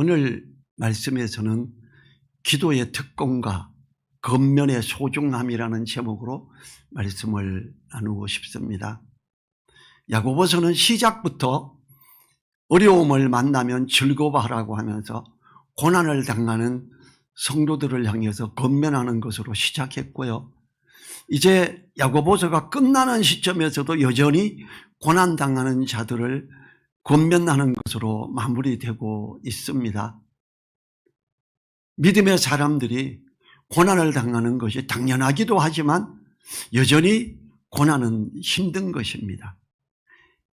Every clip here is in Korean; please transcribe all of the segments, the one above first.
오늘 말씀에서는 기도의 특권과 겉면의 소중함이라는 제목으로 말씀을 나누고 싶습니다. 야고보서는 시작부터 어려움을 만나면 즐거워하라고 하면서 고난을 당하는 성도들을 향해서 권면하는 것으로 시작했고요. 이제 야고보서가 끝나는 시점에서도 여전히 고난당하는 자들을 권면하는 것으로 마무리되고 있습니다. 믿음의 사람들이 고난을 당하는 것이 당연하기도 하지만 여전히 고난은 힘든 것입니다.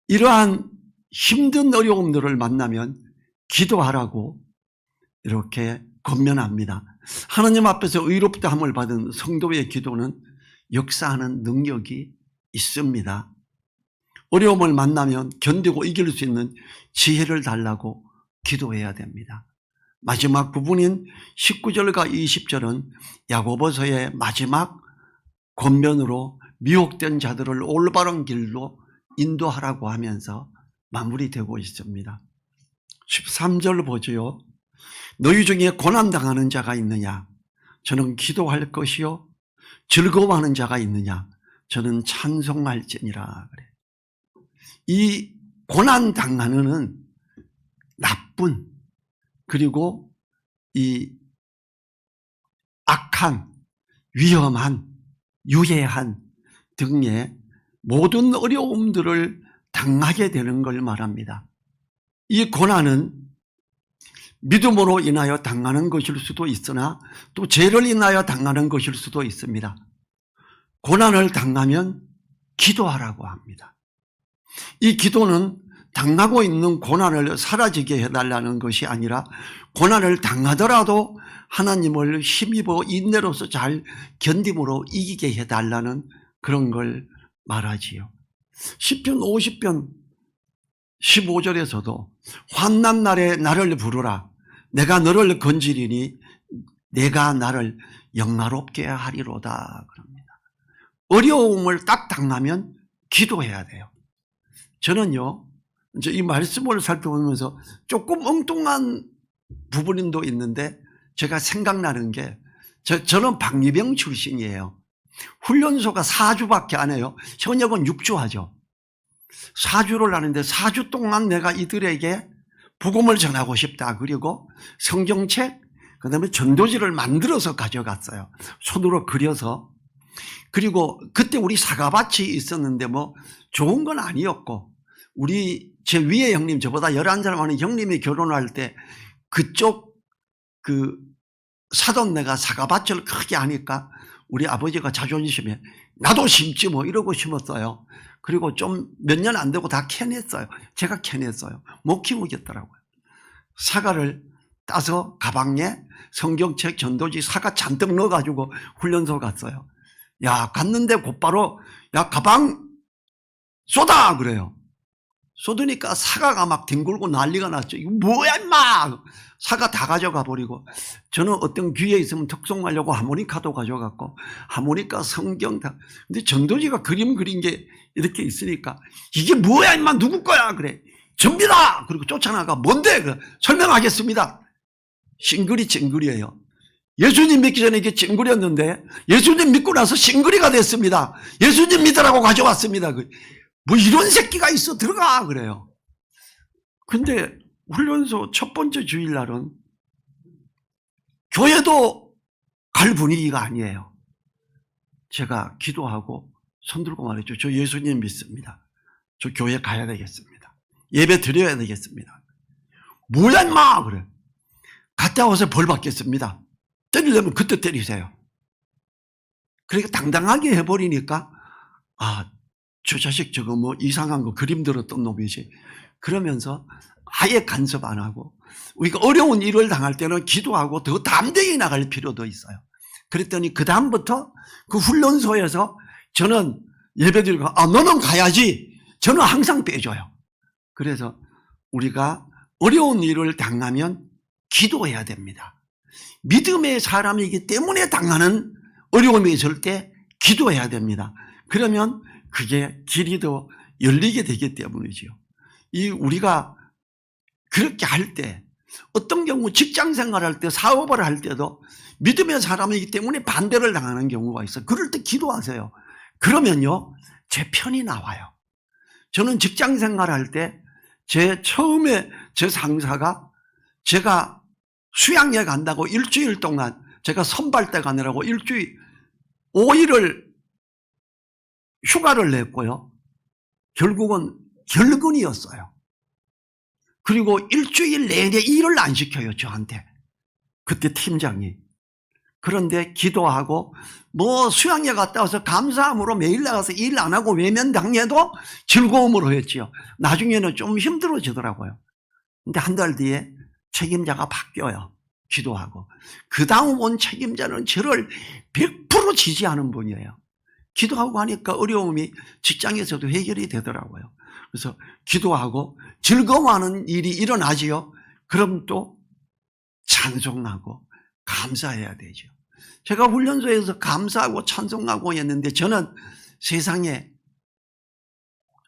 이러한 힘든 어려움들을 만나면 기도하라고 이렇게 권면합니다. 하나님 앞에서 의롭다함을 받은 성도의 기도는 역사하는 능력이 있습니다. 어려움을 만나면 견디고 이길 수 있는 지혜를 달라고 기도해야 됩니다. 마지막 부분인 19절과 20절은 야고보서의 마지막 권면으로 미혹된 자들을 올바른 길로 인도하라고 하면서 마무리되고 있습니다. 13절 보죠. 너희 중에 고난당하는 자가 있느냐? 저는 기도할 것이요. 즐거워하는 자가 있느냐? 저는 찬송할지니라. 그래. 이 고난당하는 나쁜 그리고 이 악한 위험한 유해한 등의 모든 어려움들을 당하게 되는 걸 말합니다. 이 고난은 믿음으로 인하여 당하는 것일 수도 있으나 또 죄를 인하여 당하는 것일 수도 있습니다. 고난을 당하면 기도하라고 합니다. 이 기도는 당하고 있는 고난을 사라지게 해달라는 것이 아니라 고난을 당하더라도 하나님을 힘입어 인내로서 잘 견딤으로 이기게 해달라는 그런 걸 말하지요. 시편 50편 15절에서도 환난 날에 나를 부르라. 내가 너를 건지리니 내가 나를 영화롭게 하리로다. 그럽니다. 어려움을 딱 당하면 기도해야 돼요. 저는요, 이제 이 말씀을 살펴보면서 조금 엉뚱한 부분도 있는데 제가 생각나는 게 저는 박리병 출신이에요. 훈련소가 4주밖에 안 해요. 현역은 6주 하죠. 4주를 하는데 4주 동안 내가 이들에게 복음을 전하고 싶다. 그리고 성경책, 그 다음에 전도지를 만들어서 가져갔어요. 손으로 그려서. 그리고 그때 우리 사과밭이 있었는데 뭐 좋은 건 아니었고, 제 위에 형님, 저보다 11살 많은 형님이 결혼할 때 그쪽 사돈 내가 사과밭을 크게 하니까 우리 아버지가 자존심에 나도 심지 뭐 이러고 심었어요. 그리고 좀 몇 년 안 되고 다 캐냈어요. 제가 캐냈어요. 못 키우겠더라고요. 사과를 따서 가방에 성경책, 전도지, 사과 잔뜩 넣어가지고 훈련소 갔어요. 야, 갔는데 곧바로 야, 가방 쏟아! 그래요. 쏟으니까 사과가 막 뒹굴고 난리가 났죠. 이거 뭐야 임마! 사과 다 가져가 버리고, 저는 어떤 기회에 있으면 특송하려고 하모니카도 가져갔고, 하모니카, 성경 다. 근데 전도지가 그림 그린 게 이렇게 있으니까 이게 뭐야 임마, 누구 거야? 그래. 전비다! 그리고 쫓아나가. 뭔데? 설명하겠습니다. 싱글이 찡글이에요. 예수님 믿기 전에 이게 찡글이었는데 예수님 믿고 나서 싱글이가 됐습니다. 예수님 믿으라고 가져왔습니다. 뭐 이런 새끼가 있어, 들어가! 그래요. 근데 훈련소 첫 번째 주일날은 교회도 갈 분위기가 아니에요. 제가 기도하고 손들고 말했죠. 저 예수님 믿습니다. 저 교회 가야 되겠습니다. 예배 드려야 되겠습니다. 뭐야 임마! 그래. 갔다 와서 벌 받겠습니다. 때리려면 그때 때리세요. 그러니까 당당하게 해버리니까 저 자식 저거 뭐 이상한 거 그림 들었던 놈이지. 그러면서 아예 간섭 안 하고, 우리가 어려운 일을 당할 때는 기도하고 더 담대히 나갈 필요도 있어요. 그랬더니 그 다음부터 그 훈련소에서 저는 예배드리고 너는 가야지. 저는 항상 빼줘요. 그래서 우리가 어려운 일을 당하면 기도해야 됩니다. 믿음의 사람이기 때문에 당하는 어려움이 있을 때 기도해야 됩니다. 그러면 그게 길이 더 열리게 되기 때문이죠. 우리가 그렇게 할 때 어떤 경우 직장 생활할 때, 사업을 할 때도 믿음의 사람이기 때문에 반대를 당하는 경우가 있어요. 그럴 때 기도하세요. 그러면요, 제 편이 나와요. 저는 직장 생활할 때 처음에 제 상사가 제가 수양회 간다고 일주일 동안, 제가 선발대 가느라고 5일을 휴가를 냈고요. 결국은 결근이었어요. 그리고 일주일 내내 일을 안 시켜요, 저한테. 그때 팀장이. 그런데 기도하고 수양회 갔다 와서 감사함으로 매일 나가서 일 안 하고 외면당해도 즐거움으로 했지요. 나중에는 좀 힘들어지더라고요. 근데 한 달 뒤에 책임자가 바뀌어요. 기도하고. 그 다음 온 책임자는 저를 100% 지지하는 분이에요. 기도하고 하니까 어려움이 직장에서도 해결이 되더라고요. 그래서 기도하고 즐거워하는 일이 일어나지요. 그럼 또 찬송하고 감사해야 되죠. 제가 훈련소에서 감사하고 찬송하고 했는데, 저는 세상에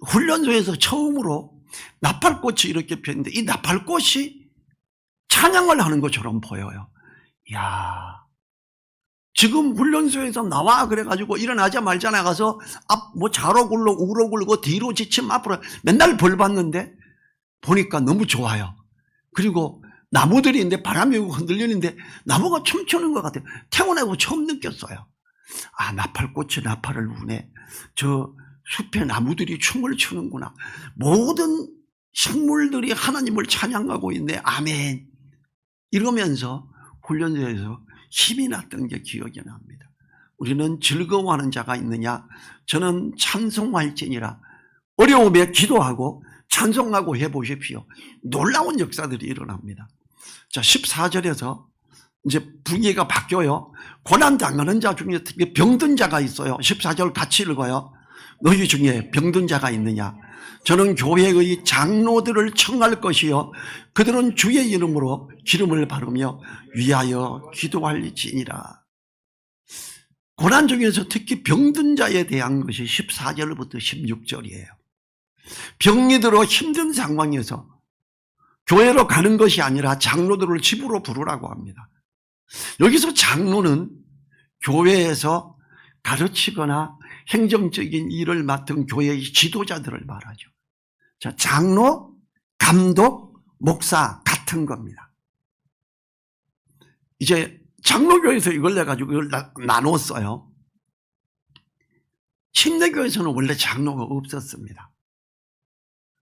훈련소에서 처음으로 나팔꽃이 이렇게 폈는데 이 나팔꽃이 찬양을 하는 것처럼 보여요. 이야, 지금 훈련소에서 나와 그래가지고 일어나자마자 나가서 좌로 굴러 우로 굴고 뒤로 지침 앞으로 맨날 벌 받는데 보니까 너무 좋아요. 그리고 나무들이 있는데 바람이 흔들리는데 나무가 춤추는 것 같아요. 태어나고 처음 느꼈어요. 아, 나팔꽃이 나팔을 부네. 저 숲의 나무들이 춤을 추는구나. 모든 식물들이 하나님을 찬양하고 있네. 아멘. 이러면서 훈련소에서 힘이 났던 게 기억이 납니다. 우리는 즐거워하는 자가 있느냐? 저는 찬송할지니라. 어려움에 기도하고 찬송하고 해보십시오. 놀라운 역사들이 일어납니다. 자, 14절에서 이제 분위기가 바뀌어요. 고난 당하는 자 중에 특히 병든 자가 있어요. 14절 같이 읽어요. 너희 중에 병든 자가 있느냐? 저는 교회의 장로들을 청할 것이요, 그들은 주의 이름으로 기름을 바르며 위하여 기도할지니라. 고난 중에서 특히 병든 자에 대한 것이 14절부터 16절이에요. 병이 들어 힘든 상황에서 교회로 가는 것이 아니라 장로들을 집으로 부르라고 합니다. 여기서 장로는 교회에서 가르치거나 행정적인 일을 맡은 교회의 지도자들을 말하죠. 자, 장로, 감독, 목사 같은 겁니다. 이제 장로교에서 이걸 내가지고 이걸 나눴어요. 침례교에서는 원래 장로가 없었습니다.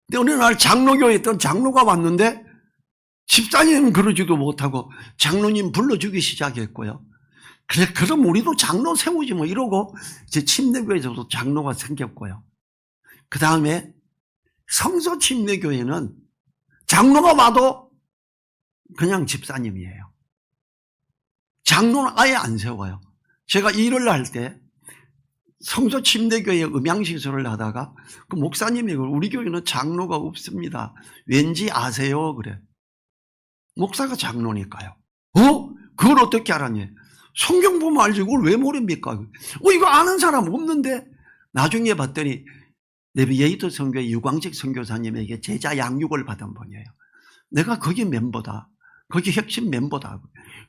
근데 어느 날 장로교에 있던 장로가 왔는데 집사님은 그러지도 못하고 장로님 불러주기 시작했고요. 그래, 그럼 우리도 장로 세우지 뭐 이러고 이제 침례교에서도 장로가 생겼고요. 그 다음에 성서 침례교회는 장로가 와도 그냥 집사님이에요. 장로는 아예 안 세워요. 제가 일을 할 때 성서 침례교회 음향시설을 하다가 그 목사님이 우리 교회는 장로가 없습니다. 왠지 아세요? 그래. 목사가 장로니까요. 그걸 어떻게 알았니? 성경 보면 알지 그걸 왜 모릅니까? 이거 아는 사람 없는데. 나중에 봤더니 내비게이터 선교회 유광식 선교사님에게 제자 양육을 받은 분이에요. 내가 거기 멤버다. 거기 핵심 멤버다.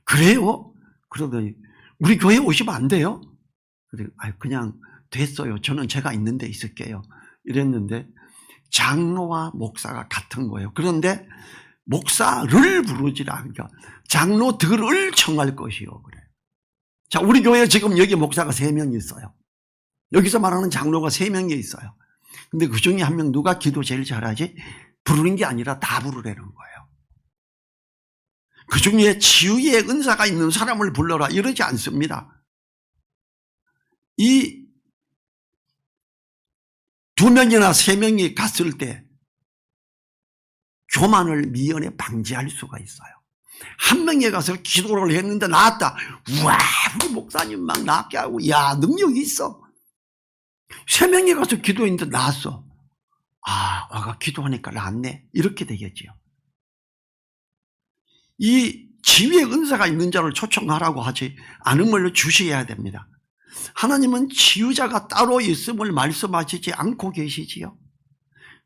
그래요? 그러더니 우리 교회 오시면 안 돼요? 그냥 됐어요. 저는 제가 있는 데 있을게요. 이랬는데 장로와 목사가 같은 거예요. 그런데 목사를 부르지 않으니까 장로들을 청할 것이요. 그래. 자, 우리 교회에 지금 여기 목사가 3명이 있어요. 여기서 말하는 장로가 3명이 있어요. 근데 그 중에 한 명 누가 기도 제일 잘하지? 부르는 게 아니라 다 부르라는 거예요. 그 중에 치유의 은사가 있는 사람을 불러라 이러지 않습니다. 이 2명이나 3명이 갔을 때 교만을 미연에 방지할 수가 있어요. 한 명이 가서 기도를 했는데 나았다. 우와, 우리 목사님 막 낫게 하고, 야, 능력이 있어. 3명이 가서 기도했는데 나았어. 아, 와가 기도하니까 낫네. 이렇게 되겠지요. 이 지위의 은사가 있는 자를 초청하라고 하지 않음을 주시해야 됩니다. 하나님은 치유자가 따로 있음을 말씀하시지 않고 계시지요.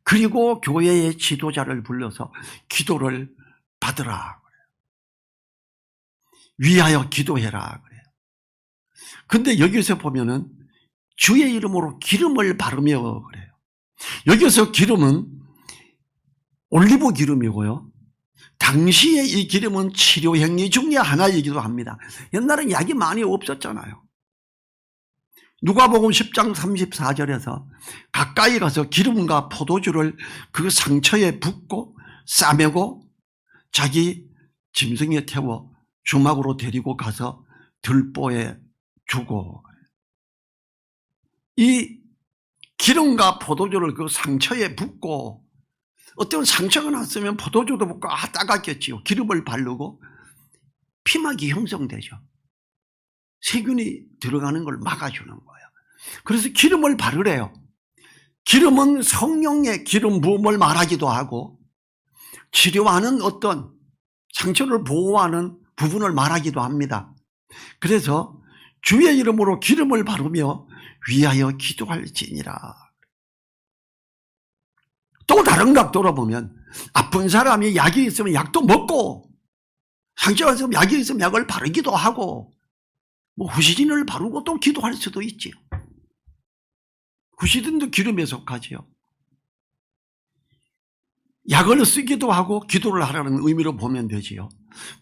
그리고 교회의 지도자를 불러서 기도를 받으라 그래요. 위하여 기도해라 그래요. 근데 여기서 보면은 주의 이름으로 기름을 바르며 그래요. 여기서 기름은 올리브 기름이고요. 당시에 이 기름은 치료 행위 중에 하나이기도 합니다. 옛날엔 약이 많이 없었잖아요. 누가복음 10장 34절에서 가까이 가서 기름과 포도주를 그 상처에 붓고 싸매고 자기 짐승에 태워 주막으로 데리고 가서 들보에 주고, 이 기름과 포도주를 그 상처에 붓고, 어떤 상처가 났으면 포도주도 붓고 따갑겠지요. 기름을 바르고 피막이 형성되죠. 세균이 들어가는 걸 막아주는 거예요. 그래서 기름을 바르래요. 기름은 성령의 기름 부음을 말하기도 하고 치료하는 어떤 상처를 보호하는 부분을 말하기도 합니다. 그래서 주의 이름으로 기름을 바르며 위하여 기도할지니라. 또 다른 각도로 보면 아픈 사람이 약이 있으면 약도 먹고, 상처가 있으면 약이 있으면 약을 바르기도 하고, 뭐 후시딘을 바르고 또 기도할 수도 있지요. 후시딘도 기름에 속하지요. 약을 쓰기도 하고 기도를 하라는 의미로 보면 되지요.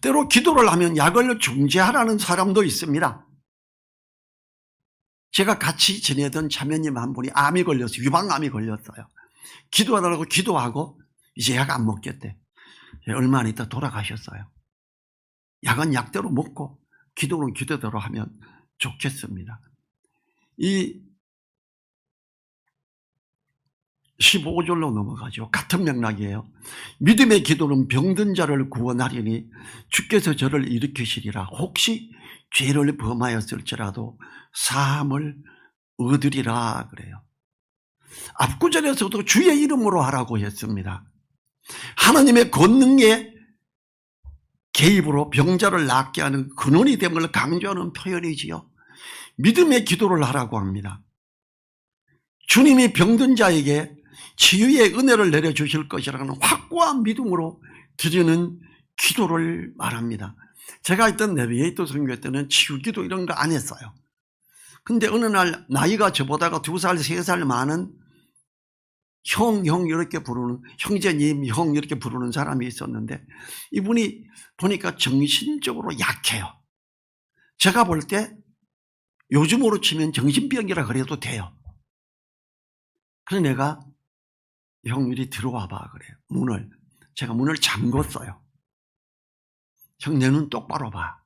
때로 기도를 하면 약을 중재하라는 사람도 있습니다. 제가 같이 지내던 자매님 한 분이 암이 걸렸어요. 유방암이 걸렸어요. 기도하라고 기도하고 이제 약 안 먹겠대. 얼마 안 있다 돌아가셨어요. 약은 약대로 먹고 기도는 기도대로 하면 좋겠습니다. 이 15절로 넘어가죠. 같은 맥락이에요. 믿음의 기도는 병든 자를 구원하리니 주께서 저를 일으키시리라. 혹시 죄를 범하였을지라도 사함을 얻으리라 그래요. 앞구절에서도 주의 이름으로 하라고 했습니다. 하나님의 권능의 개입으로 병자를 낫게 하는 근원이 됨을 강조하는 표현이지요. 믿음의 기도를 하라고 합니다. 주님이 병든 자에게 치유의 은혜를 내려주실 것이라는 확고한 믿음으로 드리는 기도를 말합니다. 제가 있던 내비게이터 선교 때는 치유기도 이런 거 안 했어요. 근데 어느 날 나이가 저보다가 2살, 3살 많은 형 이렇게 부르는, 형제님, 형 이렇게 부르는 사람이 있었는데 이분이 보니까 정신적으로 약해요. 제가 볼 때 요즘으로 치면 정신병이라 그래도 돼요. 그래서 내가 형 이리 들어와 봐 그래요. 제가 문을 잠궜어요. 형 내 눈 똑바로 봐.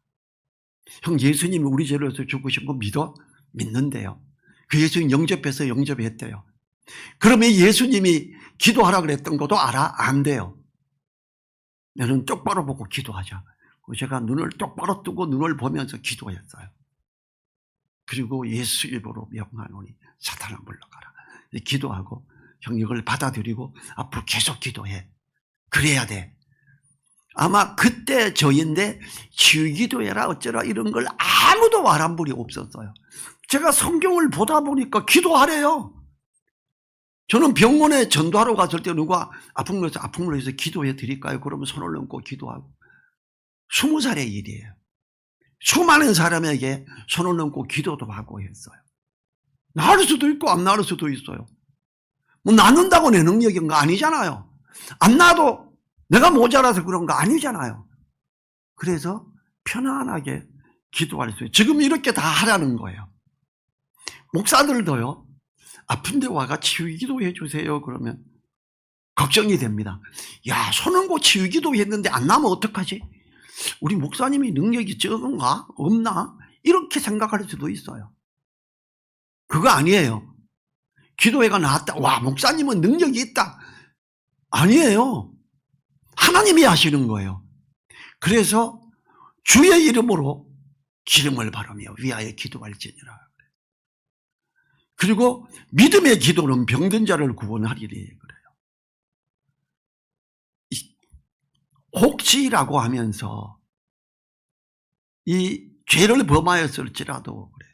형 예수님이 우리 죄를 위해서 죽으신 거 믿어? 믿는데요. 그 예수님 영접해서 영접했대요. 그러면 예수님이 기도하라 그랬던 것도 알아? 안 돼요. 내 눈 똑바로 보고 기도하자. 제가 눈을 똑바로 뜨고 눈을 보면서 기도했어요. 그리고 예수 이름으로 명하노니 사탄아 물러가라. 기도하고 형 이걸 받아들이고 앞으로 계속 기도해. 그래야 돼. 아마 그때 저인데 치유기도해라 어쩌라 이런 걸 아무도 말한 분이 없었어요. 제가 성경을 보다 보니까 기도하래요. 저는 병원에 전도하러 갔을 때 누가 아픈 걸로 해서 기도해 드릴까요? 그러면 손을 넘고 기도하고. 20살의 일이에요. 수많은 사람에게 손을 넘고 기도도 하고 했어요. 나을 수도 있고 안 나을 수도 있어요. 뭐 낫는다고 내 능력인 거 아니잖아요. 안 나도 내가 모자라서 그런 거 아니잖아요. 그래서 편안하게 기도할 수 있어요. 지금 이렇게 다 하라는 거예요. 목사들도요. 아픈 데 와가 치유기도 해주세요. 그러면 걱정이 됩니다. 야, 손은고 치유기도 했는데 안 나면 어떡하지? 우리 목사님이 능력이 적은가? 없나? 이렇게 생각할 수도 있어요. 그거 아니에요. 기도회가 나왔다. 와, 목사님은 능력이 있다. 아니에요. 하나님이 하시는 거예요. 그래서 주의 이름으로 기름을 바르며 위하여 기도할지니라. 그리고 믿음의 기도는 병든 자를 구원하리니 그래요. 혹시라고 하면서 이 죄를 범하였을지라도 그래요.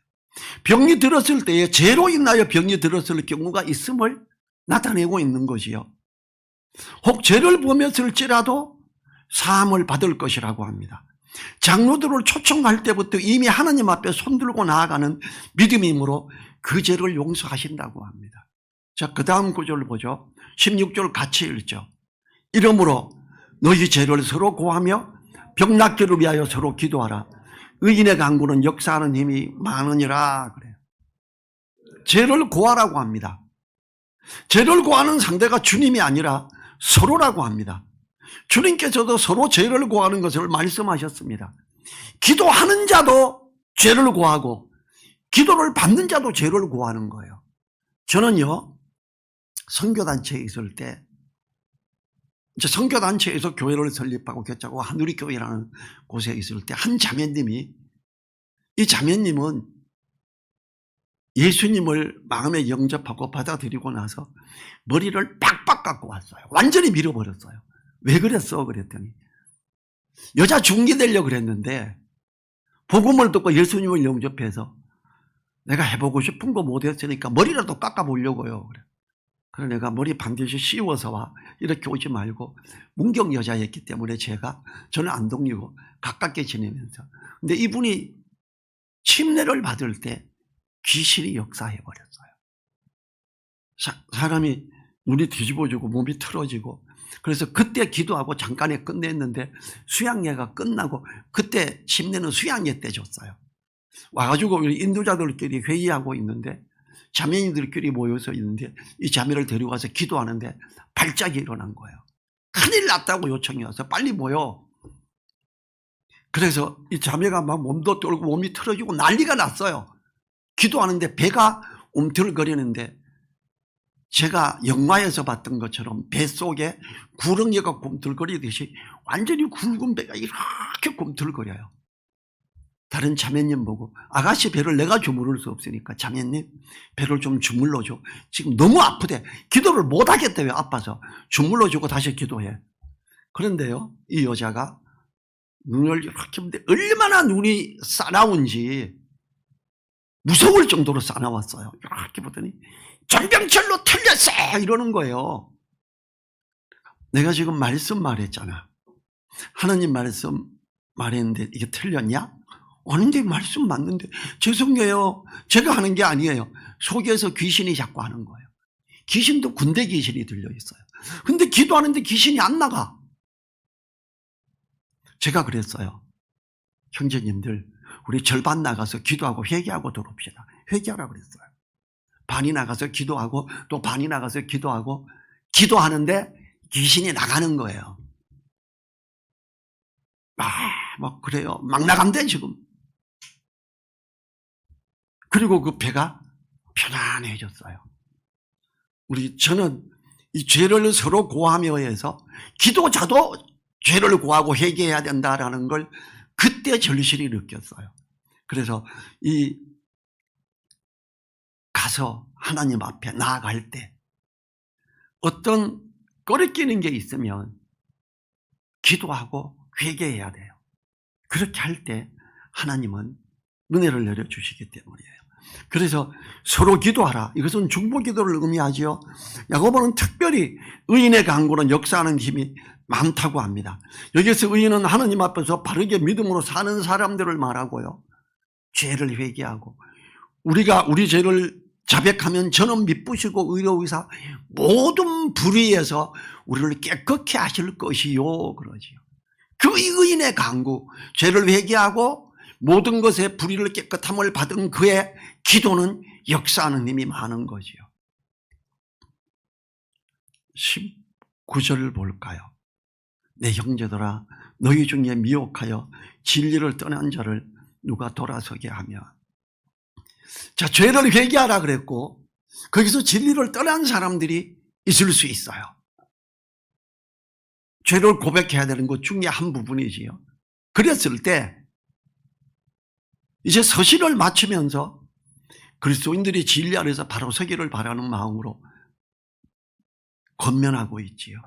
병이 들었을 때에 죄로 인하여 병이 들었을 경우가 있음을 나타내고 있는 것이요. 혹 죄를 범했을지라도 사함을 받을 것이라고 합니다. 장로들을 초청할 때부터 이미 하나님 앞에 손들고 나아가는 믿음이므로 그 죄를 용서하신다고 합니다. 자, 그 다음 구절을 보죠. 16절 같이 읽죠. 이러므로 너희 죄를 서로 고하며 병 낫기를 위하여 서로 기도하라. 의인의 간구는 역사하는 힘이 많으니라. 그래요. 죄를 고하라고 합니다. 죄를 고하는 상대가 주님이 아니라 서로라고 합니다. 주님께서도 서로 죄를 고하는 것을 말씀하셨습니다. 기도하는 자도 죄를 고하고 기도를 받는 자도 죄를 고하는 거예요. 저는요, 선교단체에 있을 때, 이제 선교단체에서 교회를 설립하고 개척하고 한우리교회라는 곳에 있을 때 한 자매님이, 이 자매님은 예수님을 마음에 영접하고 받아들이고 나서 머리를 빡빡 깎고 왔어요. 완전히 밀어버렸어요. 왜 그랬어? 그랬더니 여자 중기 되려고 그랬는데 복음을 듣고 예수님을 영접해서 내가 해보고 싶은 거 못했으니까 머리라도 깎아보려고요. 그래. 그래서 내가 머리 반드시 씌워서 와. 이렇게 오지 말고, 문경 여자였기 때문에 저는 안 동리고 가깝게 지내면서. 근데 이분이 침례를 받을 때 귀신이 역사해버렸어요. 사람이 눈이 뒤집어지고 몸이 틀어지고, 그래서 그때 기도하고 잠깐에 끝냈는데 수양예가 끝나고, 그때 침례는 수양예 때 줬어요. 와가지고 인도자들끼리 회의하고 있는데, 자매님들끼리 모여서 있는데 이 자매를 데려가서 기도하는데 발작이 일어난 거예요. 큰일 났다고 요청이 와서 빨리 모여. 그래서 이 자매가 막 몸도 떨고 몸이 틀어지고 난리가 났어요. 기도하는데 배가 움틀거리는데, 제가 영화에서 봤던 것처럼 뱃속에 구렁이가 꿈틀거리듯이 완전히 굵은 배가 이렇게 꿈틀거려요. 다른 자매님 보고, 아가씨 배를 내가 주무를 수 없으니까 자매님 배를 좀 주물러줘. 지금 너무 아프대. 기도를 못하겠대요. 아파서. 주물러주고 다시 기도해. 그런데요, 이 여자가 눈을 이렇게 보는데 얼마나 눈이 싸나운지 무서울 정도로 싸나웠어요. 이렇게 보더니 전병철로 틀렸어! 이러는 거예요. 내가 지금 말씀 말했잖아. 하나님 말씀 말했는데 이게 틀렸냐? 아닌데 말씀 맞는데. 죄송해요. 제가 하는 게 아니에요. 속에서 귀신이 자꾸 하는 거예요. 귀신도 군대 귀신이 들려있어요. 근데 기도하는데 귀신이 안 나가. 제가 그랬어요. 형제님들, 우리 절반 나가서 기도하고 회개하고 들어옵시다. 회개하라고 그랬어요. 반이 나가서 기도하고 또 반이 나가서 기도하고, 기도하는데 귀신이 나가는 거예요. 막 그래요. 막 나간대 지금. 그리고 그 배가 편안해졌어요. 저는 이 죄를 서로 고하며 해서 기도자도 죄를 고하고 회개해야 된다라는 걸 그때 절실히 느꼈어요. 그래서 가서 하나님 앞에 나아갈 때 어떤 꺼리끼는 게 있으면 기도하고 회개해야 돼요. 그렇게 할 때 하나님은 은혜를 내려주시기 때문이에요. 그래서 서로 기도하라. 이것은 중보 기도를 의미하지요. 야고보는 특별히 의인의 간구는 역사하는 힘이 많다고 합니다. 여기서 의인은 하나님 앞에서 바르게 믿음으로 사는 사람들을 말하고요, 죄를 회개하고, 우리가 우리 죄를 자백하면 저는 미쁘시고 의로우사 모든 불의에서 우리를 깨끗게 하실 것이요, 그러지요. 그 의인의 간구, 죄를 회개하고 모든 것에 불의를 깨끗함을 받은 그의 기도는 역사하는 힘이 많은 거지요. 19절을 볼까요? 내 형제들아, 너희 중에 미혹하여 진리를 떠난 자를 누가 돌아서게 하며. 자, 죄를 회개하라 그랬고 거기서 진리를 떠난 사람들이 있을 수 있어요. 죄를 고백해야 되는 것 중에 한 부분이지요. 그랬을 때 이제 서신을 마치면서 그리스도인들이 진리 안에서 바로 서기를 바라는 마음으로 권면하고 있지요.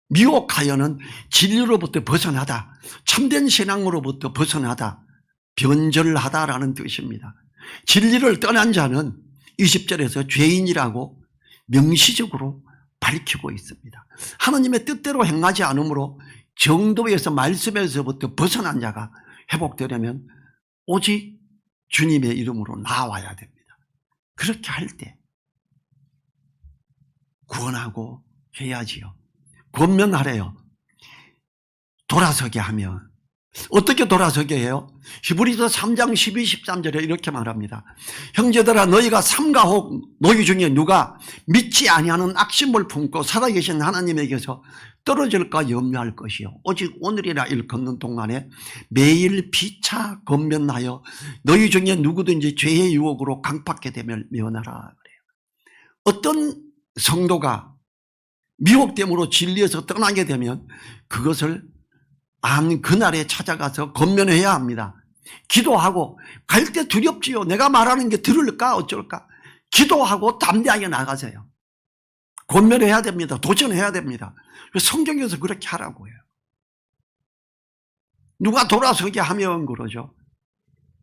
미혹하여는 진리로부터 벗어나다, 참된 신앙으로부터 벗어나다, 변절하다라는 뜻입니다. 진리를 떠난 자는 20절에서 죄인이라고 명시적으로 밝히고 있습니다. 하나님의 뜻대로 행하지 않으므로 정도에서 말씀에서부터 벗어난 자가 회복되려면 오직 주님의 이름으로 나와야 됩니다. 그렇게 할 때 구원하고 해야지요. 권면하래요. 돌아서게 하면. 어떻게 돌아서게 해요? 히브리서 3장 12, 13절에 이렇게 말합니다. 형제들아 너희가 삼가 혹 너희 중에 누가 믿지 아니하는 악심을 품고 살아계신 하나님에게서 떨어질까 염려할 것이요. 오직 오늘이라 일컫는 동안에 매일 피차 권면하여 너희 중에 누구든지 죄의 유혹으로 강팍게 되면 면하라 그래요. 어떤 성도가 미혹됨으로 진리에서 떠나게 되면 그것을 그날에 찾아가서 권면해야 합니다. 기도하고 갈 때 두렵지요. 내가 말하는 게 들을까 어쩔까. 기도하고 담대하게 나가세요. 권면해야 됩니다. 도전해야 됩니다. 성경에서 그렇게 하라고 해요. 누가 돌아서게 하면 그러죠.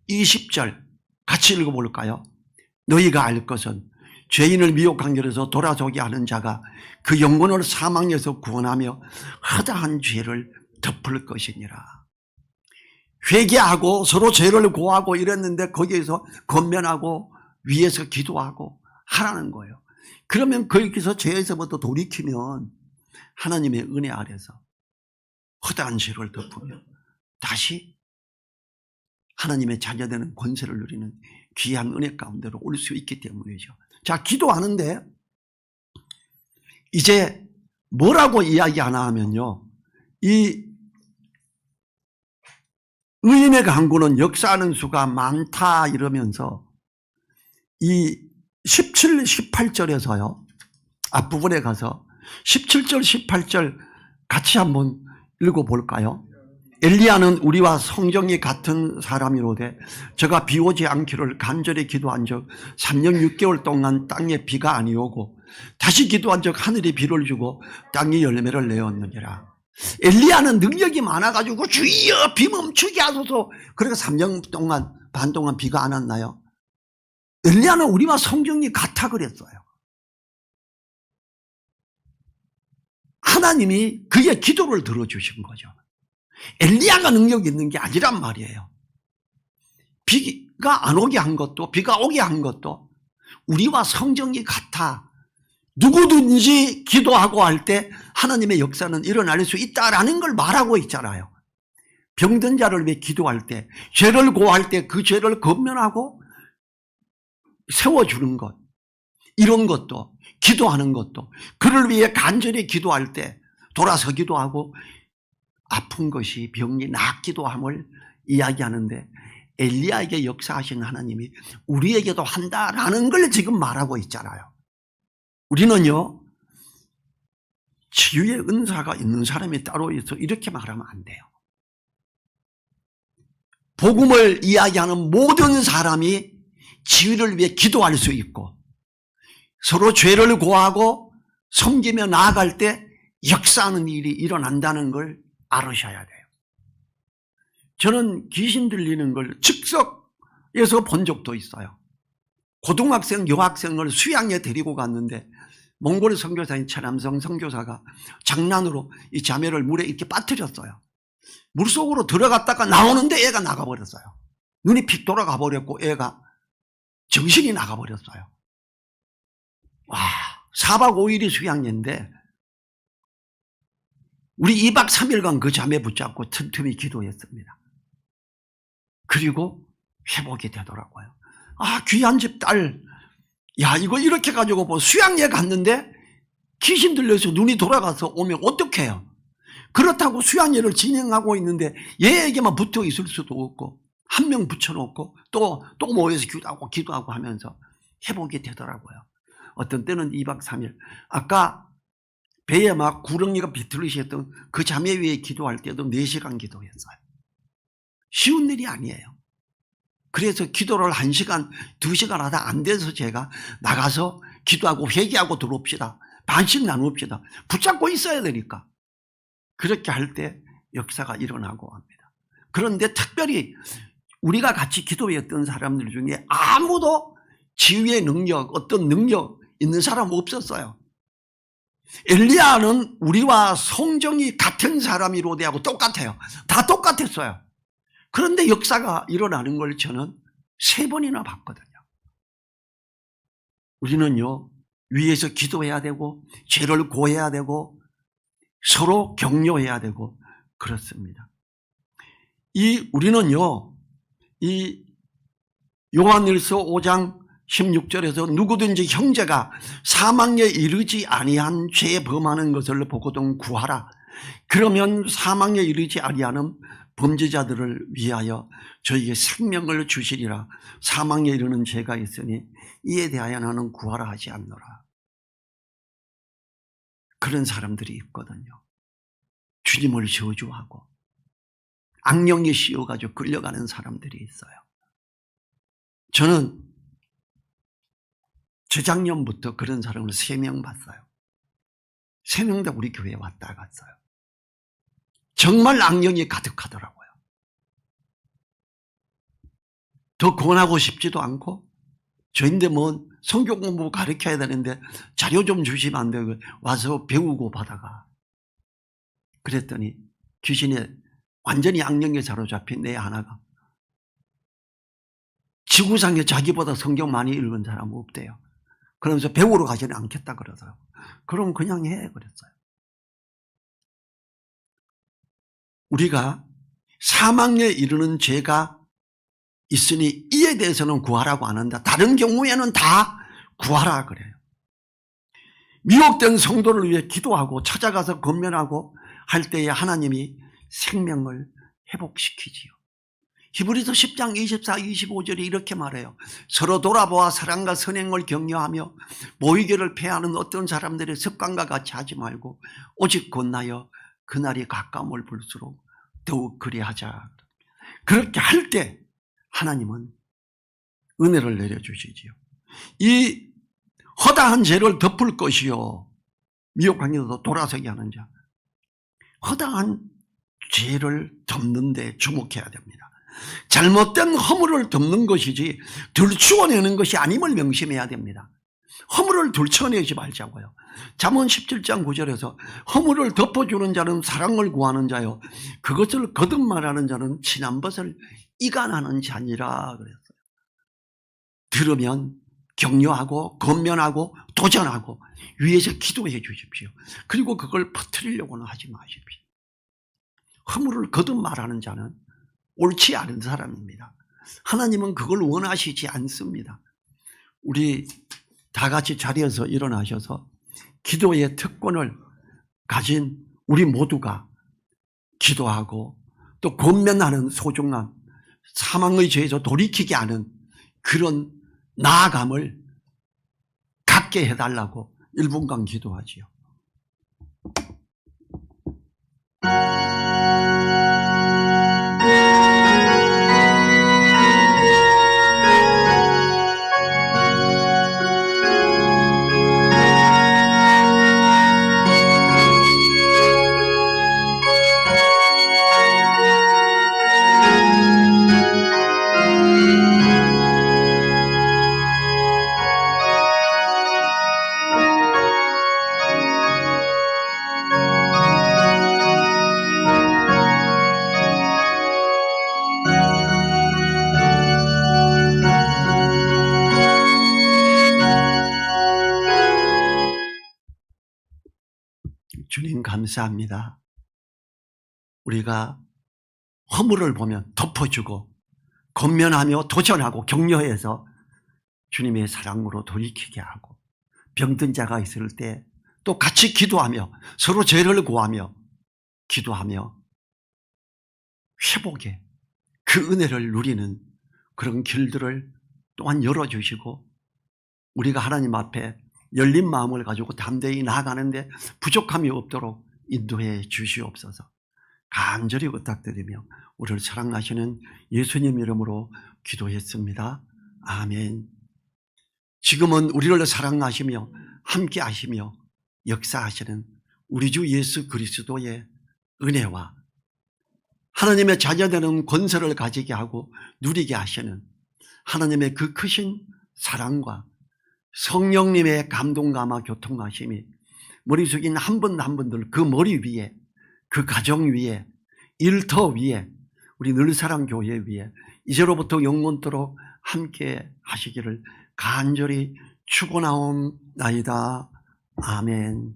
20절 같이 읽어볼까요? 너희가 알 것은 죄인을 미혹한 길에서 돌아서게 하는 자가 그 영혼을 사망에서 구원하며 허다한 죄를 덮을 것이니라. 회개하고 서로 죄를 고하고 이랬는데 거기에서 권면하고 위에서 기도하고 하라는 거예요. 그러면 거기서 죄에서부터 돌이키면 하나님의 은혜 아래서 허다한 죄를 덮으며 다시 하나님의 자녀되는 권세를 누리는 귀한 은혜 가운데로 올 수 있기 때문이죠. 자, 기도하는데 이제 뭐라고 이야기하나 하면요. 이 의인의 간구는 역사하는 수가 많다 이러면서 이 17, 18절에서요. 앞부분에 가서 17절, 18절 같이 한번 읽어볼까요? 엘리야는 우리와 성정이 같은 사람이로되 저가 비 오지 않기를 간절히 기도한 적 3년 6개월 동안 땅에 비가 아니오고 다시 기도한 적 하늘이 비를 주고 땅이 열매를 내었느니라. 엘리야는 능력이 많아가지고 주여 비 멈추게 하소서. 그래서 3년 동안 반 동안 비가 안 왔나요? 엘리야는 우리와 성정이 같아 그랬어요. 하나님이 그의 기도를 들어주신 거죠. 엘리야가 능력이 있는 게 아니란 말이에요. 비가 안 오게 한 것도 비가 오게 한 것도 우리와 성정이 같아. 누구든지 기도하고 할 때 하나님의 역사는 일어날 수 있다라는 걸 말하고 있잖아요. 병든 자를 위해 기도할 때, 죄를 고할 때 그 죄를 권면하고 세워주는 것, 이런 것도, 기도하는 것도, 그를 위해 간절히 기도할 때 돌아서기도 하고 아픈 것이 병이 낫기도 함을 이야기하는데 엘리야에게 역사하신 하나님이 우리에게도 한다라는 걸 지금 말하고 있잖아요. 우리는요, 치유의 은사가 있는 사람이 따로 있어 이렇게 말하면 안 돼요. 복음을 이야기하는 모든 사람이 치유를 위해 기도할 수 있고 서로 죄를 고하고 섬기며 나아갈 때 역사하는 일이 일어난다는 걸 알으셔야 돼요. 저는 귀신 들리는 걸 즉석에서 본 적도 있어요. 고등학생, 여학생을 수양에 데리고 갔는데 몽골 선교사인 차남성 선교사가 장난으로 이 자매를 물에 이렇게 빠뜨렸어요. 물속으로 들어갔다가 나오는데 애가 나가버렸어요. 눈이 픽 돌아가 버렸고 애가 정신이 나가버렸어요. 와, 4박 5일이 수양인데 우리 2박 3일간 그 자매 붙잡고 틈틈이 기도했습니다. 그리고 회복이 되더라고요. 아, 귀한 집 딸, 야, 이거 이렇게 가지고 뭐 수양에 갔는데 귀신 들려서 눈이 돌아가서 오면 어떡해요? 그렇다고 수양회를 진행하고 있는데 얘에게만 붙어 있을 수도 없고 한 명 붙여놓고 또 모여서 기도하고 하면서 회복이 되더라고요. 어떤 때는 2박 3일. 아까 배에 막 구렁이가 비틀듯이 했던 그 자매 위에 기도할 때도 4시간 기도했어요. 쉬운 일이 아니에요. 그래서 기도를 1시간, 2시간 하다 안 돼서 제가 나가서 기도하고 회개하고 들어옵시다. 반씩 나눕시다. 붙잡고 있어야 되니까. 그렇게 할 때 역사가 일어나고 합니다. 그런데 특별히 우리가 같이 기도했던 사람들 중에 아무도 치유의 능력, 어떤 능력 있는 사람 없었어요. 엘리야는 우리와 성정이 같은 사람이로 대하고 똑같아요. 다 똑같았어요. 그런데 역사가 일어나는 걸 저는 3번이나 봤거든요. 우리는요, 위에서 기도해야 되고 죄를 고해야 되고 서로 격려해야 되고 그렇습니다. 우리는요, 이 요한일서 5장 16절에서 누구든지 형제가 사망에 이르지 아니한 죄에 범하는 것을 보거든 구하라. 그러면 사망에 이르지 아니하는 범죄자들을 위하여 저에게 생명을 주시리라. 사망에 이르는 죄가 있으니 이에 대하여 나는 구하라 하지 않노라. 그런 사람들이 있거든요. 주님을 저주하고 악령에 씌워가지고 끌려가는 사람들이 있어요. 저는 재작년부터 그런 사람을 3명 봤어요. 3명 다 우리 교회에 왔다 갔어요. 정말 악령이 가득하더라고요. 더 권하고 싶지도 않고, 저인데 뭐 성경 공부 가르쳐야 되는데 자료 좀 주시면 안 되고 와서 배우고 받아가. 그랬더니 귀신에 완전히 악령에 사로잡힌 애 하나가 지구상에 자기보다 성경 많이 읽은 사람은 없대요. 그러면서 배우러 가지는 않겠다 그러더라고요. 그럼 그냥 해 그랬어요. 우리가 사망에 이르는 죄가 있으니 이에 대해서는 구하라고 안 한다. 다른 경우에는 다 구하라 그래요. 미혹된 성도를 위해 기도하고 찾아가서 권면하고 할 때에 하나님이 생명을 회복시키지요. 히브리서 10장 24, 25절이 이렇게 말해요. 서로 돌아보아 사랑과 선행을 격려하며 모이기를 패하는 어떤 사람들의 습관과 같이 하지 말고 오직 권하여 그날이 가까움을 볼수록 더욱 그리하자. 그렇게 할 때 하나님은 은혜를 내려주시지요. 이 허다한 죄를 덮을 것이요, 미혹하게도 돌아서게 하는 자. 허다한 죄를 덮는 데 주목해야 됩니다. 잘못된 허물을 덮는 것이지 들추어내는 것이 아님을 명심해야 됩니다. 허물을 들춰내지 말자고요. 잠언 17장 9절에서 허물을 덮어주는 자는 사랑을 구하는 자요, 그것을 거듭 말하는 자는 지난 것을 이간하는 자니라 그랬어요. 들으면 격려하고 권면하고 도전하고 위에서 기도해 주십시오. 그리고 그걸 퍼뜨리려고는 하지 마십시오. 허물을 거듭 말하는 자는 옳지 않은 사람입니다. 하나님은 그걸 원하시지 않습니다. 우리 다 같이 자리에서 일어나셔서 기도의 특권을 가진 우리 모두가 기도하고 또 권면하는 소중한 사망의 죄에서 돌이키게 하는 그런 나아감을 갖게 해달라고 1분간 기도하지요. 주님 감사합니다. 우리가 허물을 보면 덮어주고 권면하며 도전하고 격려해서 주님의 사랑으로 돌이키게 하고, 병든 자가 있을 때 또 같이 기도하며 서로 죄를 구하며 기도하며 회복의 그 은혜를 누리는 그런 길들을 또한 열어주시고, 우리가 하나님 앞에 열린 마음을 가지고 담대히 나아가는데 부족함이 없도록 인도해 주시옵소서. 간절히 부탁드리며 우리를 사랑하시는 예수님 이름으로 기도했습니다. 아멘. 지금은 우리를 사랑하시며 함께 하시며 역사하시는 우리 주 예수 그리스도의 은혜와 하나님의 자녀되는 권세를 가지게 하고 누리게 하시는 하나님의 그 크신 사랑과 성령님의 감동감화 교통하심이 머릿속에 있는 한 분 한 분들 그 머리 위에, 그 가정 위에, 일터 위에, 우리 늘사랑 교회 위에 이제로부터 영원토록 함께 하시기를 간절히 축원하옵나이다. 아멘.